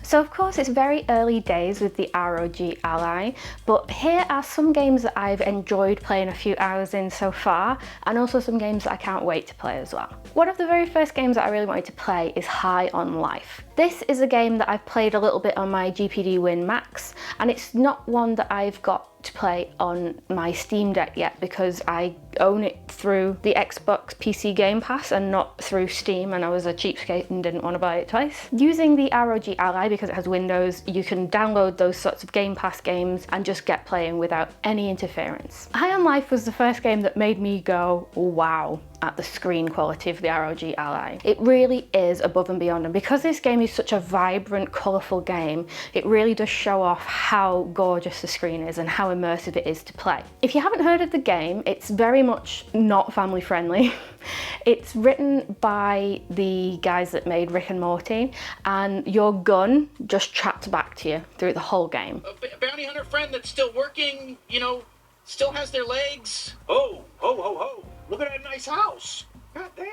So of course it's very early days with the ROG Ally, but here are some games that I've enjoyed playing a few hours in so far, and also some games that I can't wait to play as well. One of the very first games that I really wanted to play is High on Life. This is a game that I've played a little bit on my GPD Win Max, and it's not one that I've got to play on my Steam Deck yet because I own it through the Xbox PC Game Pass and not through Steam, and I was a cheapskate and didn't want to buy it twice. Using the ROG Ally, because it has Windows, you can download those sorts of Game Pass games and just get playing without any interference. High on Life was the first game that made me go, wow, at the screen quality of the ROG Ally. It really is above and beyond, and because this game is such a vibrant, colourful game, it really does show off how gorgeous the screen is and how immersive it is to play. If you haven't heard of the game, it's very much not family friendly. It's written by the guys that made Rick and Morty, and your gun just chats back to you through the whole game. A bounty hunter friend that's still working, you know, still has their legs. Oh, ho, ho, ho. Look at that nice house. God damn.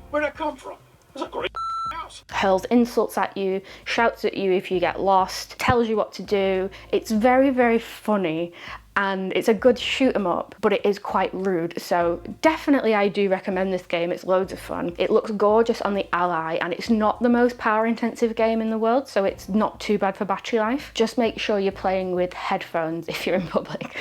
Where'd that come from? It's a great house. Hurls insults at you, shouts at you if you get lost, tells you what to do. It's very, very funny, and it's a good shoot 'em up, but it is quite rude. So definitely I do recommend this game. It's loads of fun. It looks gorgeous on the Ally, and it's not the most power intensive game in the world, so it's not too bad for battery life. Just make sure you're playing with headphones if you're in public.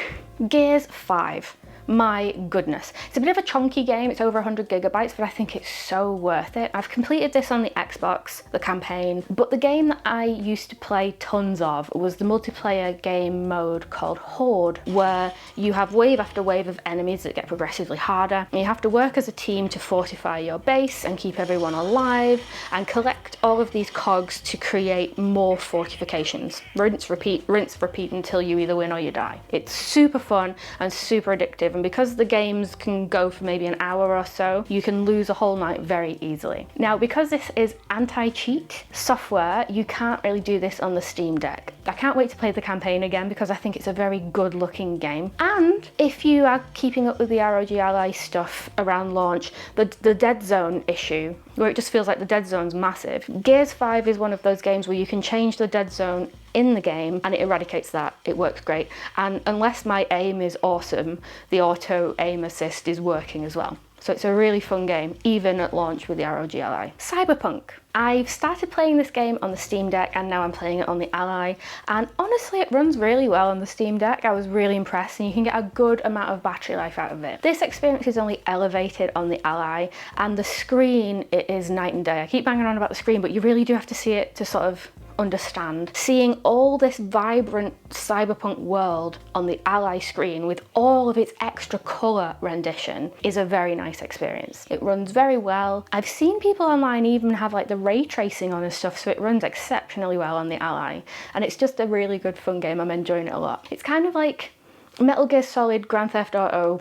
Gears 5. My goodness. It's a bit of a chunky game, it's over 100 gigabytes, but I think it's so worth it. I've completed this on the Xbox, the campaign, but the game that I used to play tons of was the multiplayer game mode called Horde, where you have wave after wave of enemies that get progressively harder, and you have to work as a team to fortify your base and keep everyone alive, and collect all of these cogs to create more fortifications. Rinse, repeat until you either win or you die. It's super fun and super addictive, and because the games can go for maybe an hour or so, you can lose a whole night very easily. Now, because this is anti-cheat software, you can't really do this on the Steam Deck. I can't wait to play the campaign again because I think it's a very good looking game. And if you are keeping up with the ROG Ally stuff around launch, the dead zone issue, where it just feels like the dead zone's massive, Gears 5 is one of those games where you can change the dead zone in the game and it eradicates that. It works great. And unless my aim is awesome, the auto aim assist is working as well. So it's a really fun game, even at launch with the ROG Ally. Cyberpunk. I've started playing this game on the Steam Deck and now I'm playing it on the Ally, and honestly it runs really well on the Steam Deck. I was really impressed, and you can get a good amount of battery life out of it. This experience is only elevated on the Ally, and the screen, it is night and day. I keep banging on about the screen, but you really do have to see it to sort of understand. Seeing all this vibrant cyberpunk world on the Ally screen with all of its extra colour rendition is a very nice experience. It runs very well. I've seen people online even have like the ray tracing on and stuff, so it runs exceptionally well on the Ally, and it's just a really good fun game. I'm enjoying it a lot. It's kind of like Metal Gear Solid, Grand Theft Auto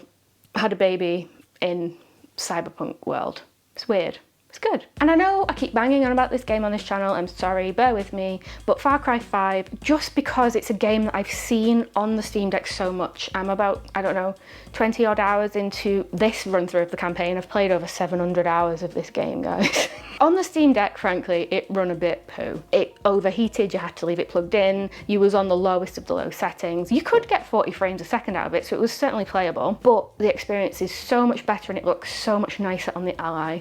had a baby in cyberpunk world. It's weird. It's good. And I know I keep banging on about this game on this channel, I'm sorry, bear with me, but Far Cry 5, just because it's a game that I've seen on the Steam Deck so much, I'm about, I don't know, 20 odd hours into this run through of the campaign. I've played over 700 hours of this game, guys. On the Steam Deck, frankly, it run a bit poo. It overheated, you had to leave it plugged in, you was on the lowest of the low settings. You could get 40 frames a second out of it, so it was certainly playable, but the experience is so much better and it looks so much nicer on the Ally.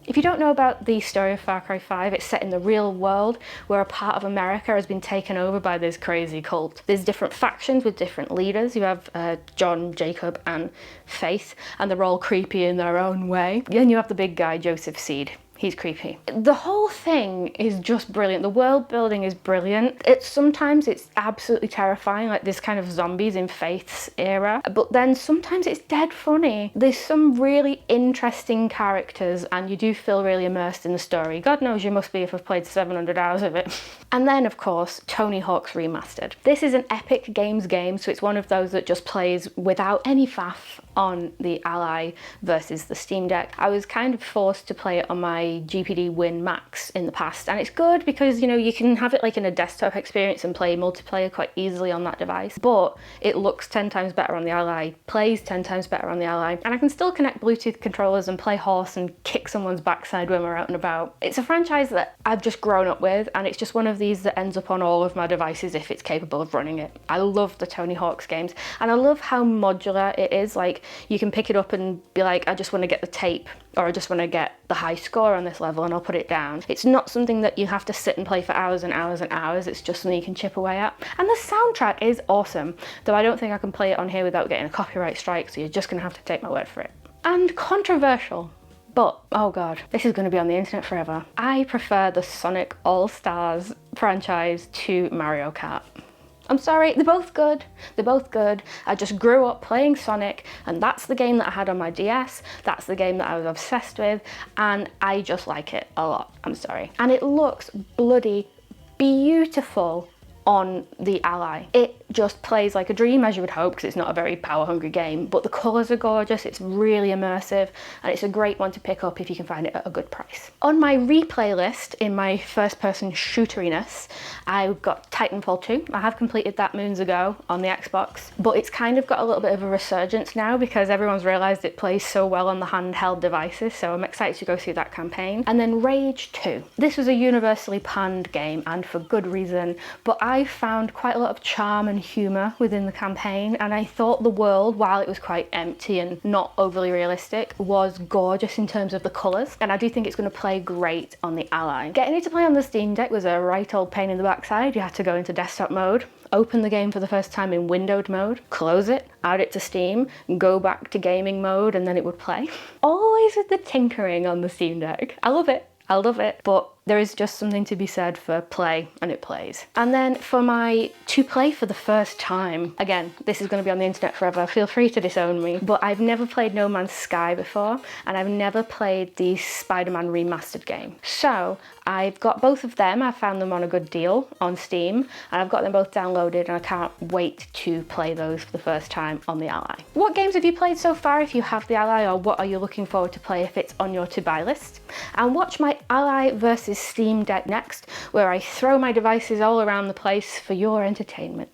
If you don't know about the story of Far Cry 5, it's set in the real world where a part of America has been taken over by this crazy cult. There's different factions with different leaders. You have John, Jacob and Faith, and they're all creepy in their own way. Then you have the big guy, Joseph Seed. He's creepy. The whole thing is just brilliant. The world building is brilliant. Sometimes it's absolutely terrifying, like this kind of zombies in Faith's era, but then sometimes it's dead funny. There's some really interesting characters and you do feel really immersed in the story. God knows you must be if I've played 700 hours of it. And then of course, Tony Hawk's Remastered. This is an Epic Games game, so it's one of those that just plays without any faff on the Ally versus the Steam Deck. I was kind of forced to play it on my GPD Win Max in the past, and it's good because, you know, you can have it like in a desktop experience and play multiplayer quite easily on that device, but it looks 10 times better on the Ally, plays 10 times better on the Ally, and I can still connect Bluetooth controllers and play horse and kick someone's backside when we're out and about. It's a franchise that I've just grown up with, and it's just one of these that ends up on all of my devices if it's capable of running it. I love the Tony Hawk's games, and I love how modular it is. Like, you can pick it up and be like, I just want to get the tape, or I just want to get the high score on this level, and I'll put it down. It's not something that you have to sit and play for hours and hours and hours. It's just something you can chip away at. And the soundtrack is awesome, though I don't think I can play it on here without getting a copyright strike, so you're just gonna have to take my word for it. And controversial, but oh god, this is going to be on the internet forever. I prefer the Sonic All-Stars franchise to Mario Kart. I'm sorry, they're both good. They're both good. I just grew up playing Sonic, and that's the game that I had on my DS. That's the game that I was obsessed with, and I just like it a lot. I'm sorry. And it looks bloody beautiful on the Ally. It just plays like a dream, as you would hope, because it's not a very power hungry game, but the colours are gorgeous, it's really immersive, and it's a great one to pick up if you can find it at a good price. On my replay list, in my first person shooteriness, I've got Titanfall 2. I have completed that moons ago on the Xbox, but it's kind of got a little bit of a resurgence now because everyone's realised it plays so well on the handheld devices, so I'm excited to go through that campaign. And then Rage 2. This was a universally panned game, and for good reason, but I found quite a lot of charm and humour within the campaign, and I thought the world, while it was quite empty and not overly realistic, was gorgeous in terms of the colours, and I do think it's going to play great on the Ally. Getting it to play on the Steam Deck was a right old pain in the backside. You had to go into desktop mode, open the game for the first time in windowed mode, close it, add it to Steam, go back to gaming mode, and then it would play. Always with the tinkering on the Steam Deck. I love it. I love it, but there is just something to be said for play, and it plays. And then for my to play for the first time, again, this is going to be on the internet forever, feel free to disown me, but I've never played No Man's Sky before, and I've never played the Spider-Man remastered game. So I've got both of them. I found them on a good deal on Steam, and I've got them both downloaded, and I can't wait to play those for the first time on the Ally. What games have you played so far if you have the Ally, or what are you looking forward to play if it's on your to-buy list? And watch my Ally versus Steam Deck next, where I throw my devices all around the place for your entertainment.